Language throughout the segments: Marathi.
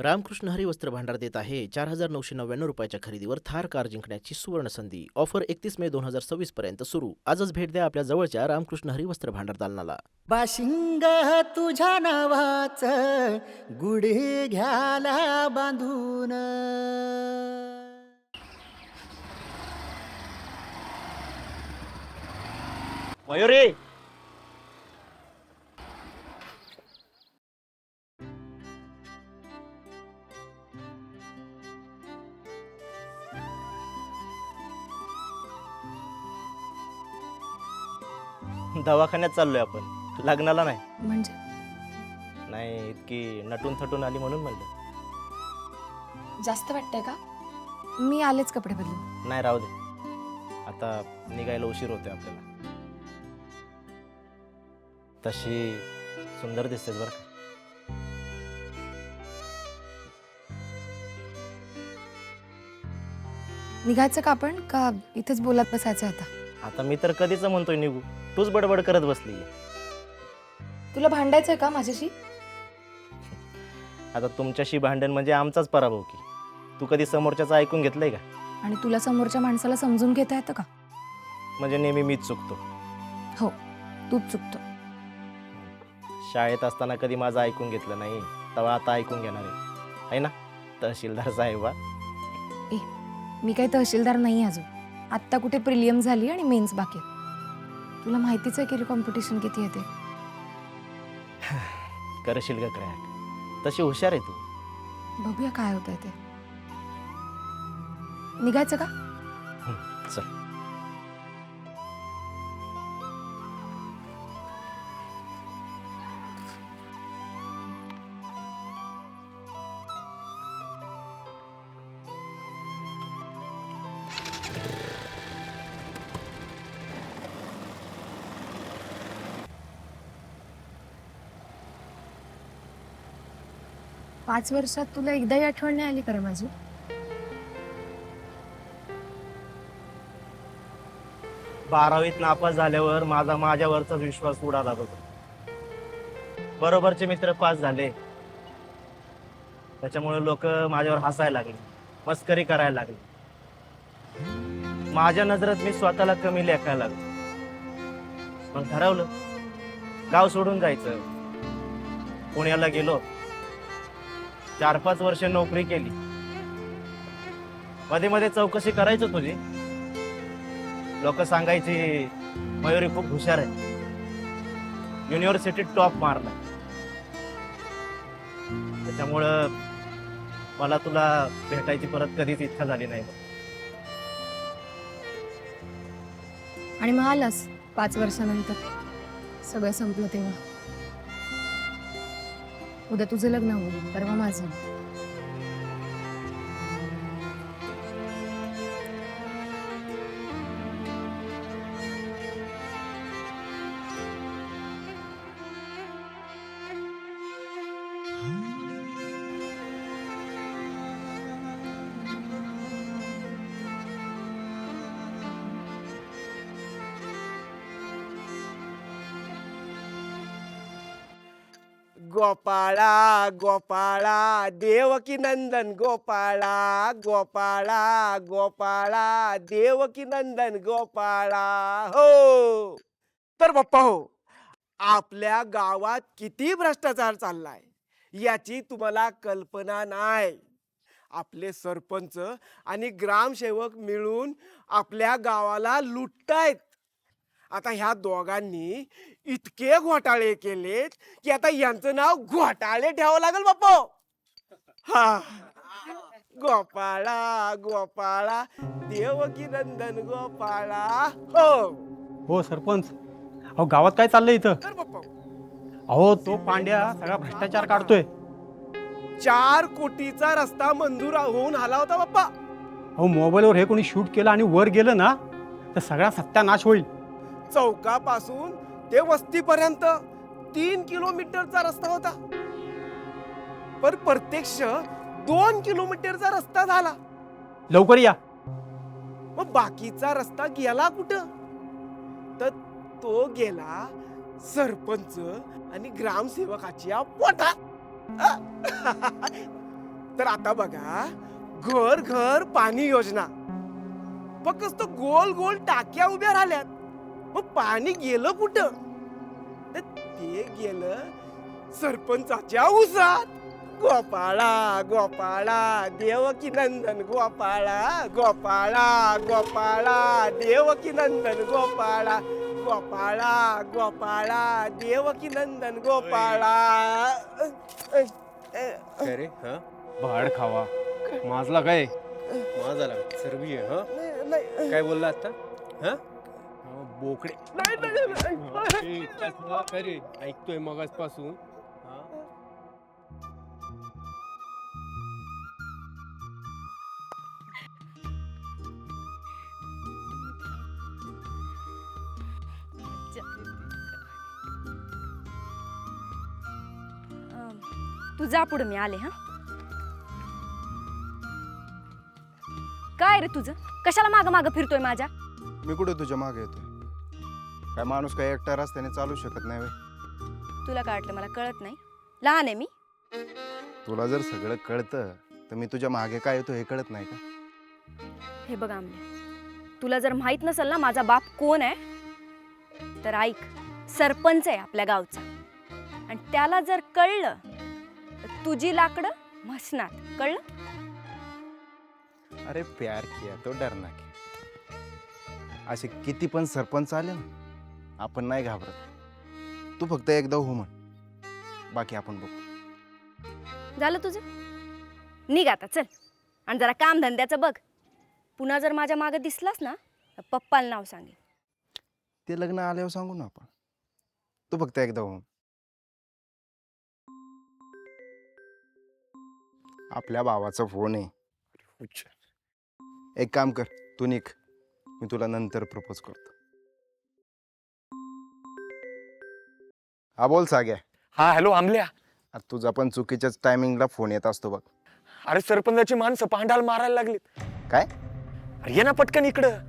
रामकृष्ण हरी वस्त्र भांडार देत आहे 4,999 रुपयाच्या खरेदीवर थार कार जिंकण्याची सुवर्ण संधी. ऑफर 31 मे 2026 पर्यंत सुरू. आजच भेट द्या आपल्या जवळच्या रामकृष्ण हरी वस्त्र भांडार दालनाला. बाशिंग तुझ्या नावाच गुढी घ्याला बांधून. मयुरी, दवाखान्यात चाललोय आपण, लग्नाला नाही. म्हणजे नाही, इतकी नटून थटून आली म्हणून म्हणलं. जास्त वाटतंय का? मी आलेच कपडे बदलून. नाही, राहू दे, आता निघायला उशीर होतोय आपल्याला. तशी सुंदर दिसतेस बरं का. निघायचं का आपण, का इथेच बोलत बसायचं आता? आता मी तर कधीच म्हणतोय निघू, तूच बडबड करत बसली. तुला भांडायचंय का माझ्याशी? आता तुमच्याशी भांडण म्हणजे आमचाच पराभव की. तू कधी समोरच्याचं ऐकून घेतलंय का? आणि तुला समोरच्या माणसाला समजून घेता येतं का? म्हणजे नेहमी मीच चुकतो. हो, तूच चुकतो. शाळेत असताना कधी माझं ऐकून घेतलं नाही, तेव्हा आता ऐकून घेणार आहे ना तहसीलदार साहेबा. मी काही तहसीलदार नाही अजून. आत्ता कुठे प्रिलियम झाली आणि मेन्स बाकी. तुला माहितीच आहे की कॉम्पिटिशन किती येते. करशील का क्रॅक? तशी हुशार आहे तू. बघूया काय होतंय ते. निघायचं का? चल. पाच वर्षात तुला एकदाही आठवण नाही आली का रे माझी? बारावीत नापास झाल्यावर माझ्यावरचाच विश्वास उडाला होता. बरोबरचे मित्र पास झाले, त्याच्यामुळे लोक माझ्यावर हसायला लागले, मस्करी करायला लागले. माझ्या नजरेत मी स्वतःला कमी लेखायला लागलो. मग ठरवलं गाव सोडून जायचं. पुण्याला गेलो, 4-5 वर्ष नोकरी केली. मध्ये मध्ये चौकशी करायचो तुझी. लोक सांगायची मयुरी खूप हुशार आहे, युनिव्हर्सिटीत टॉप मारला. त्याच्यामुळं मला तुला भेटायची परत कधीच इच्छा झाली नाही. आणि मग आलास 5 वर्षानंतर. सगळं संपलं तेव्हा. उद्या तुझं लग्न होईल, परवा माझं. गोपाळा गोपाळा देवकी नंदन गोपाळा गोपाळा गोपाळा देवकी नंदन गोपाळा. हो तर बाप्पा हो, आपल्या गावात किती भ्रष्टाचार चाललाय याची तुम्हाला कल्पना नाही. आपले सरपंच आणि ग्रामसेवक मिळून आपल्या गावाला लुटतायत. आता ह्या दोघांनी इतके घोटाळे केलेत की आता यांचं नाव घोटाळे ठेवावं लागेल बाप्पा. हा, गोपाळा गोपाळा देवकी नंदन गोपाळा. हो सरपंच, अहो गावात काय चाललंय इथं? तर बाप्पा, अहो तो पांड्या सगळा भ्रष्टाचार काढतोय. 4 कोटीचा रस्ता मंजूर होऊन आला होता बाप्पा. अहो मोबाईलवर हे कोणी शूट केलं आणि वर गेलं ना तर सगळा सत्यानाश होईल. चौकापासून ते वस्तीपर्यंत 3 किलोमीटरचा रस्ता होता, पण प्रत्यक्ष 2 किलोमीटरचा रस्ता झाला. लवकर या. मग बाकीचा रस्ता गेला कुठं? तर तो गेला सरपंच आणि ग्रामसेवकाच्या पोटात. तर आता बघा, घर घर पाणी योजना. फक्त गोल गोल टाक्या उभ्या राहिल्यात. मग पाणी गेलं कुठं? तर ते गेलं सरपंचाच्या उसात. गोपाळा गोपाळा देवकी नंदन गोपाळा गोपाळा गोपाळा देवकी नंदन गोपाळा गोपाळा गोपाळा देवकी नंदन गोपाळा. काय रे हा भाड खावा माझला काय माझा सर्वी आहे हा काय बोलला आता हा बोकडे काय रे ऐकतोय मगाचपासून हा तू जा पुढे, मी आले. हा काय रे तुझं? कशाला माग माग फिरतोय माझ्या? मी कुठे तुझ्या मागे येतोय? काय माणूस काय एकटा रस्त्याने चालू शकत नाही वे? तुला काय वाटलं मला कळत नाही? लहान आहे मी. तुला जर सगळं कळतं तर मी तुझ्या मागे काय येतो हे कळत नाही का? हे बघ आमले, तुला जर माहित नसेल ना माझा बाप कोण आहे, तर ऐक, सरपंच आहे आपल्या गावचा. आणि त्याला जर कळलं तर तुझी लाकडं म्हसणार. कळलं? अरे प्यार किया तो डरना किया. असे किती पण सरपंच आले ना, आपण नाही घाबरत. तू फक्त एकदा हो म्हण, बाकी आपण बघू. झालं तुझं? निघ आता, चल. आणि जरा काम धंद्याचं बघ. पुन्हा जर माझ्या मागे दिसलास ना तर पप्पाला नाव सांगेल. ते लग्न आल्यावर सांगू ना आपण. तू फक्त एकदा हो. आपल्या भावाचा फोन आहे. एक काम कर, तू निघ, मी तुला नंतर प्रपोज करतो. हा बोल साग्या. हा हॅलो आमल्या. अरे तुझा पण चुकीच्याच टायमिंगला फोन येत असतो बघ. अरे सरपंचाची माणसं पांडाल मारायला लागलीत. काय? अरे ये ना पटकन इकडं.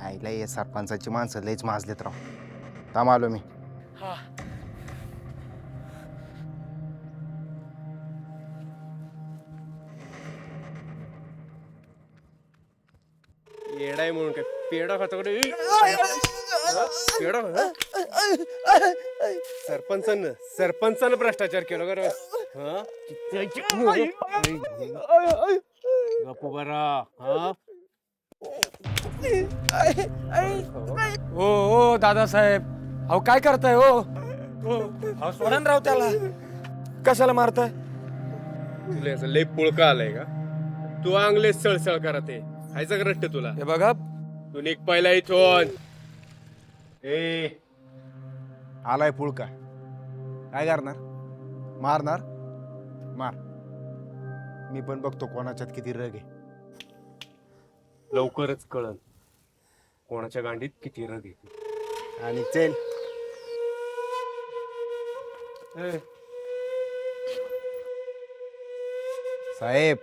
आईला ये सरपंचाची माणसं लईच माजलेत राव. थांब आलो मी. हा येडाय म्हणून काय पेडा खातो कडे पेडा सरपंचानं भ्रष्टाचार केला का रे? हा गप्पू बरा हा ओ दादासाहेब, अहो काय करताय हो? अहो सोडा ना राव त्याला. कशाला मारताय? तुला असं लय पुळका आलाय का? तू अंगले सळसळ करत आहे. खायचं का रट्ट तुला? हे बघा, तू निघ पहिला इथून. ए आलाय पुळका, काय करणार? मारणार? मार. मी पण बघतो कोणाच्यात किती रग आहे. लवकरच कळल कोणाच्या गांडीत किती रग आहे. आणि चल. साहेब,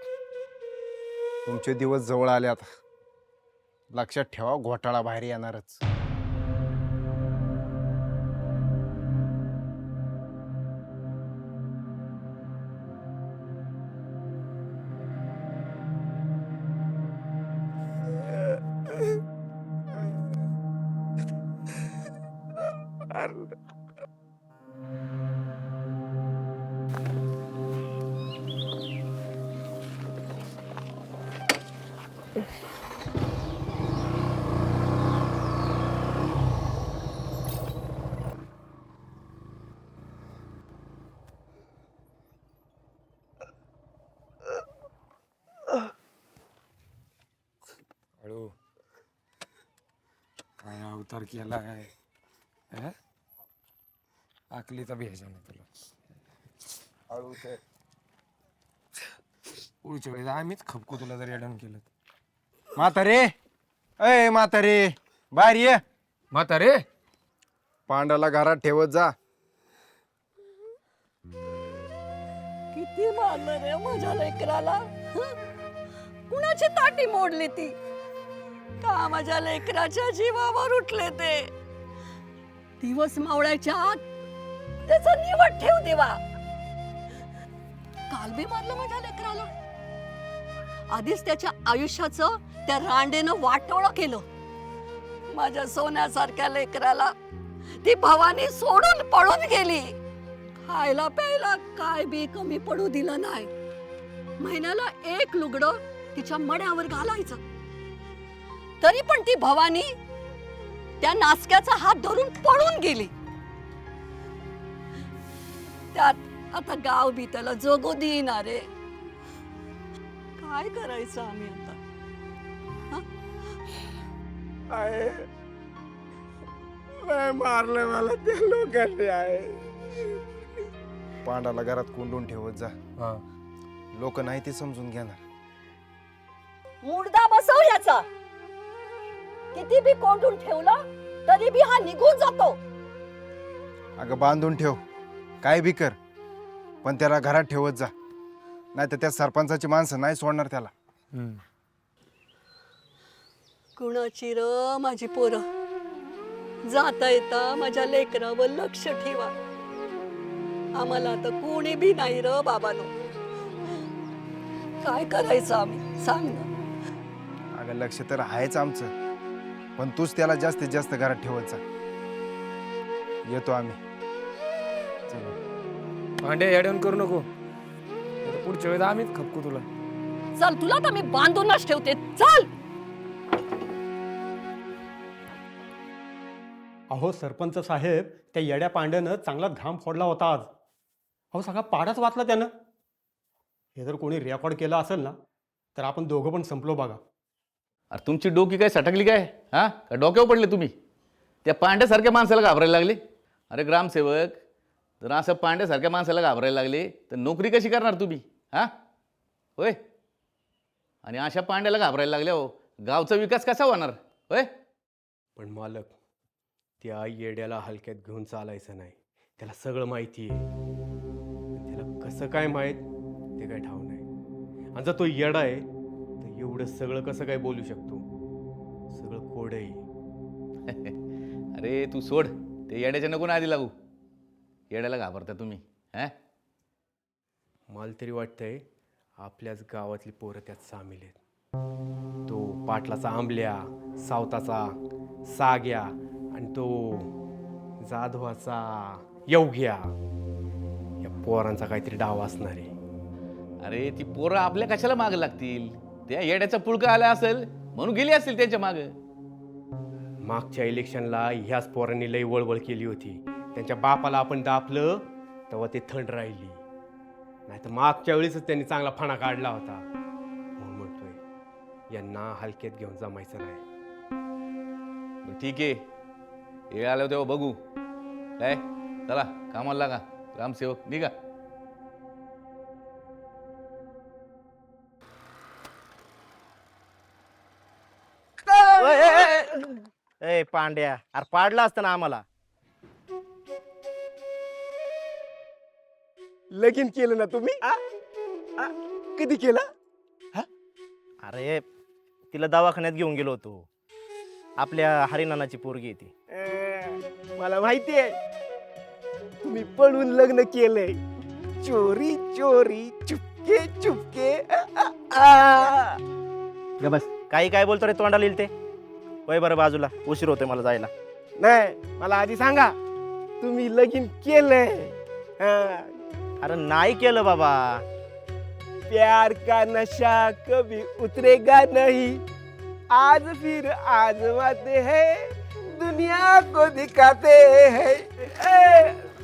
तुमचे दिवस जवळ आले आता. लक्षात ठेवा, घोटाळा बाहेर येणारच. हळू. काय अवतार केला आहे? आकलीचा भेजा नाही तुला. हळू ते पुढच्या वेळेस आम्हीच खपकू तुला जर अडण केलं. म्हातारे, अय म्हातारे, बाहेर ये. म्हातारे, पांडाला घरात ठेवत जा. किती मारलं रे माझ्या लेकराला. कुणाची ताटी मोडली ती का? माझ्या लेकराच्या जीवावर उठले ते. दिवस मावळायच्या आत त्याचा निवड ठेव देवा. काल बी मारलं माझ्या लेकराला. आधीच त्याच्या आयुष्याचं त्या रांडेनं वाटोळं केलं. माझ्या सोन्यासारख्या लेकराला ती भवानी सोडून पळून गेली. खायला प्यायला काय बी कमी पडू दिलं नाही. महिन्याला एक लुगडं तिच्या मड्यावर घालायचं. तरी पण ती भवानी त्या नासक्याचा हात धरून पळून गेली. त्यात आता गाव बी त्याला जगू देईना रे. काय करायचं आम्ही आता? आहे लय मारलं मला त्या लोकांनी आहे. पांडाला घरात कोंडून ठेवत जा. लोक नाही ते समजून घेणार. मुर्दा बसव याचा. किती बी कोंडून ठेवला तरी बी हा निघून जातो. अगं बांधून ठेव, काय बी कर, पण त्याला घरात ठेवत जा. नाही तर त्या सरपंचाची माणसं नाही सोडणार त्याला. कुणाची र माझी पोरं. जाता येता माझ्या लेकरावर लक्ष ठेवा. आम्हाला आता कोणी बी नाही र बाबानो. काय करायचं आम्ही सांग ना. अगं लक्ष तर आहेच आमचं, पण तूच त्याला जास्तीत जास्त घरात ठेवत जा. येतो आम्ही. भांडे येड्यान करू नको. नाहीतर पुढच्या वेळेस आम्हीच खपकू तुला. चल तुला तर मी बांधूनच ठेवते. चल. अहो सरपंच साहेब, त्या येड्या पांड्यानं चांगला घाम फोडला होता आज. अहो सगळा पाडाच वाचला त्यानं. हे जर कोणी रेकॉर्ड केलं असेल ना, तर आपण दोघं पण संपलो बघा. अरे तुमची डोकी काय सटकली काय? हा का डोक्यावर पडले तुम्ही? त्या पांड्यासारख्या माणसाला घाबरायला लागले? अरे ग्रामसेवक, जर असं पांड्यासारख्या माणसाला घाबरायला लागले तर नोकरी कशी करणार तुम्ही? हा होय. आणि अशा पांड्याला घाबरायला लागल्या हो, गावचा विकास कसा होणार होय? पण मालक, त्या येड्याला हलक्यात घेऊन चालायचं नाही. त्याला सगळं माहिती आहे. त्याला कसं काय माहीत ते काय ठाव नाही. आणि जर तो येडा आहे तर एवढं सगळं कसं काय बोलू शकतो? सगळं कोड आहे. अरे तू सोड, ते येड्याच्या नको आधी लागू. येड्याला घाबरता तुम्ही? हा मला तरी वाटतंय आपल्याच गावातली पोरं त्यात सामील आहेत. तो पाटलाचा आंबल्या, सावताचा साग्या आणि तो जाधवाचा येवग्या, या पोरांचा काहीतरी डाव असणार आहे. अरे ती पोरं आपल्या कशाला मागं लागतील? त्या येड्याचा पुळका आला असेल म्हणून गेली असतील त्यांच्या मागं. मागच्या इलेक्शनला ह्याच पोरांनी लई वळवळ केली होती. त्यांच्या बापाला आपण दापलं तेव्हा ते थंड राहिली. नाही तर मागच्या वेळेसच त्यांनी चांगला फणा काढला होता. म्हणून म्हणतोय यांना हलक्यात घेऊन जमायचं नाही. ठीक आहे, वेळ आल्यावर तेव्हा बघू. काय चला कामाला लागा. ग्रामसेवक निघा. ए पांड्या, अरे पाडला असतं ना आम्हाला. लगीन केलं ना तुम्ही? कधी केलं? अरे तिला दवाखान्यात घेऊन गेलो होतो. आपल्या हरिनानाची पोरगी आहे ती. मला माहिती आहे तुम्ही पळून लग्न केलंय. चोरी चोरी चुपके चुपके. बस काही काय बोलतो रे, तोंडाला येईल ते. वय बरं बाजूला, उशीर होतोय मला जायला. नाही, मला आधी सांगा तुम्ही लगीन केलंय? अरे नाही केलं बाबा. प्यार का नशा कभी उतरेगा नहीं. आज फिर आजमाते हैं, दुनिया को दिखाते हैं.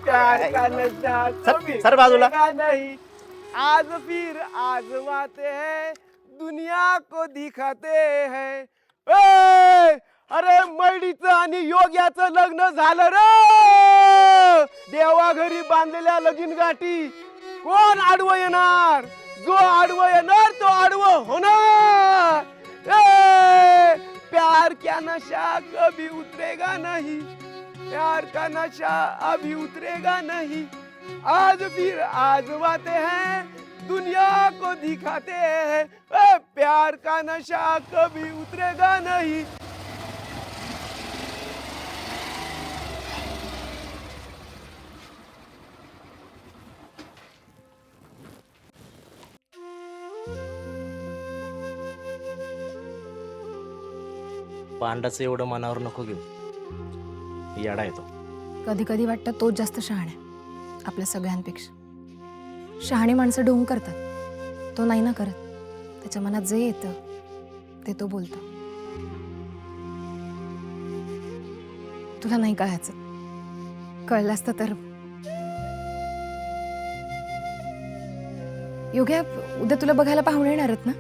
प्यार का नशा कभी सर बाजूला. उतरेगा नहीं. आज फिर आजमाते हैं, दुनिया को दिखाते हैं. अरे मैडीचं आणि योग्याचं लग्न झालं रे. देवाघरी बांधलेल्या लगीन गाठी कोण आडवं येणार? जो आडवं येणार तो आडवं होणार. प्यार क्या नशा कभी उतरेगा नहीं. प्यार का नशा अभी उतरेगा नहीं. आज फिर आजमाते हैं, दुनिया को दिखाते हैं. प्यार का नशा कभी उतरेगा नहीं. पांडाचं एवढं मनावर नको घेऊ, येडा येतो. कधी कधी वाटतं तोच जास्त शहाणा आहे आपल्या सगळ्यांपेक्षा. शहाणी माणसं ढोंग करतात, तो नाही ना करत. त्याच्या मनात जे येतं ते तो बोलतो. तुला नाही कळायचं, कळलं असतं तर. योग्या, उद्या तुला बघायला पाहुणे येणार आहेत ना.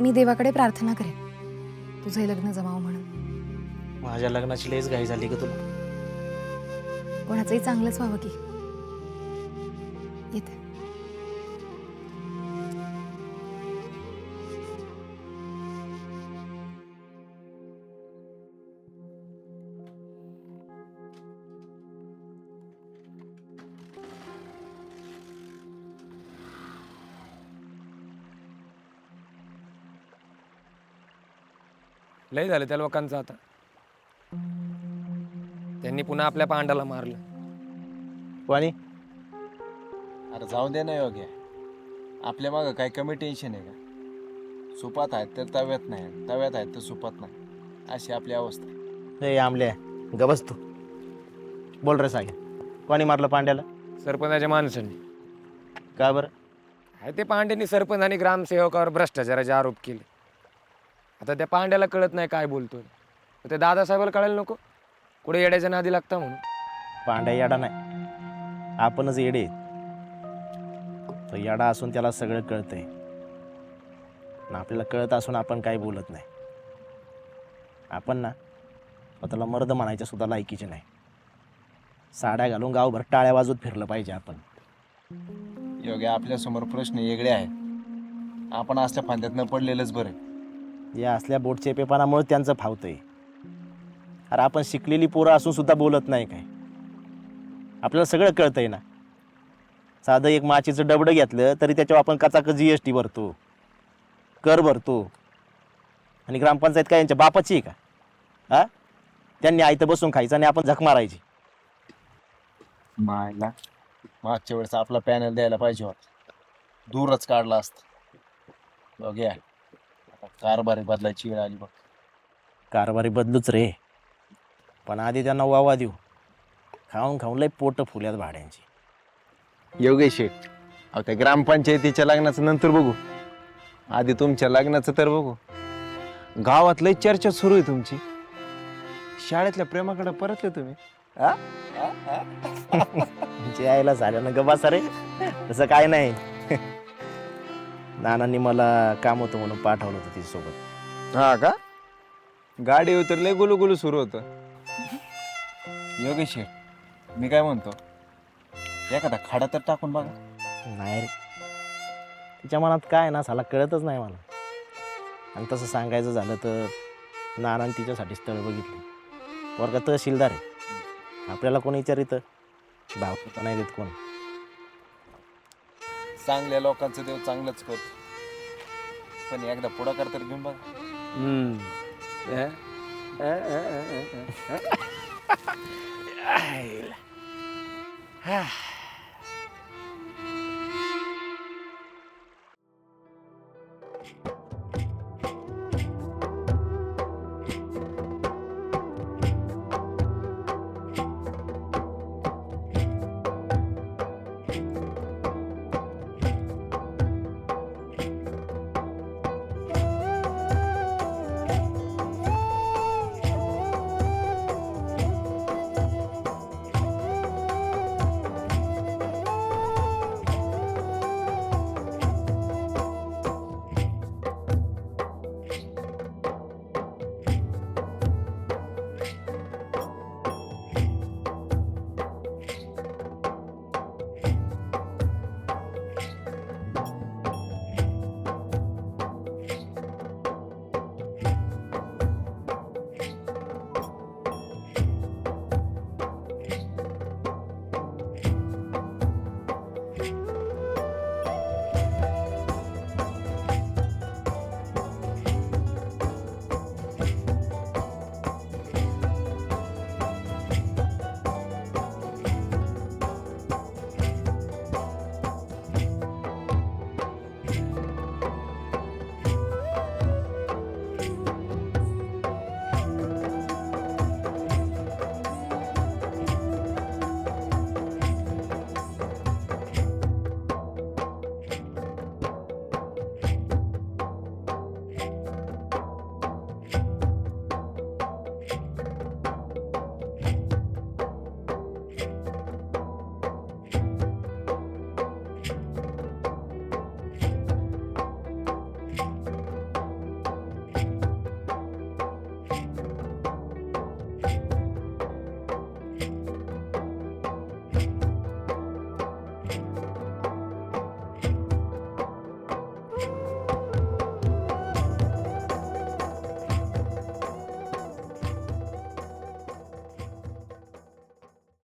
मी देवाकडे प्रार्थना करेन तुझं हे लग्न जमावं म्हणून. माझ्या लग्नाची लयच घाई झाली का तुला? कोणाचंही चांगलंच व्हावं की. येते. लय झालं त्या लोकांचं आता. त्यांनी पुन्हा आपल्या पांडाला मारलं. वाणी अरे जाऊ दे ना योग्य, आपल्या मागं काय कमी टेन्शन आहे का? सुपात आहेत तर तव्यात नाही, तव्यात आहेत तर सुपात नाही, अशी आपली अवस्था. हे आमल्या गबस तू. बोल रे सांग, कोणी मारलं पांड्याला? सरपंचाच्या माणसांनी. का बरं? आहे ते पांड्यांनी सरपंच आणि ग्रामसेवकावर भ्रष्टाचाराचे आरोप केले. आता त्या पांड्याला कळत नाही काय बोलतोय. ते दादासाहेबाला कळायला नको कुठे येड्याच्या नादी लागता म्हणून. पांड्या येडा नाही, आपणच येडे आहेत. तो येडा असून त्याला सगळं कळतंय, आणि आपल्याला कळत असून आपण काही बोलत नाही. आपण ना स्वतःला मर्द म्हणायच्या सुद्धा लायकीचे नाही. साड्या घालून गावभर टाळ्या वाजवत फिरलं पाहिजे आपण. योग्य, आपल्यासमोर प्रश्न वेगळे आहेत, आपण असल्या फांद्यात न पडलेलंच बरं. या असल्या बोटचेपेपणामुळे त्यांचं फावतंय. अरे आपण शिकलेली पोरं असून सुद्धा बोलत नाही काय? आपल्याला सगळं कळतंय ना. साधं एक माचीचं डबडं घेतलं तरी त्याच्यावर आपण कचाक GST भरतो, कर भरतो. आणि ग्रामपंचायत काय यांच्या बापाची आहे का? हा, त्यांनी आयतं बसून खायचं आणि आपण झक मारायची. मायला मागच्या वेळेस आपला पॅनल द्यायला पाहिजे होता, दूरच काढला असता. योग्य, आता कारभारी बदलायची वेळ आली बघ. कारभारी बदलूच रे, पण आधी त्यांना वावा देऊ. खाऊन खाऊन लय पोट फुल्यात भाड्यांची. योगेश शेठ, अहो त्या ग्रामपंचायतीच्या लग्नाचं नंतर बघू, आधी तुमच्या लग्नाचं तर बघू. गावात लय चर्चा सुरू आहे तुमची. शाळेतल्या प्रेमाकडे परतले तुम्ही. यायला झालं ना गबासा रे, तसं काय नाही. नानांनी मला काम होतं म्हणून पाठवलं होतं तिच्यासोबत. हा का? गाडी उतरले गुलू गुलू सुरू होतं. योगेश शेठ, मी काय म्हणतो, एखादा खाडा तर टाकून बघा. नाही रे, तिच्या मनात काय ना साला कळतच नाही मला. आणि तसं सांगायचं झालं तर नानांनी तिच्यासाठी स्थळ बघितली. वर्ग तहसीलदार आहे, आपल्याला कोणी विचारितं भाव सुद्धा नाही देत कोण. चांगल्या लोकांचं देव चांगलंच करतो, पण एकदा पुढाकार तर घेऊन बघा. हम्म.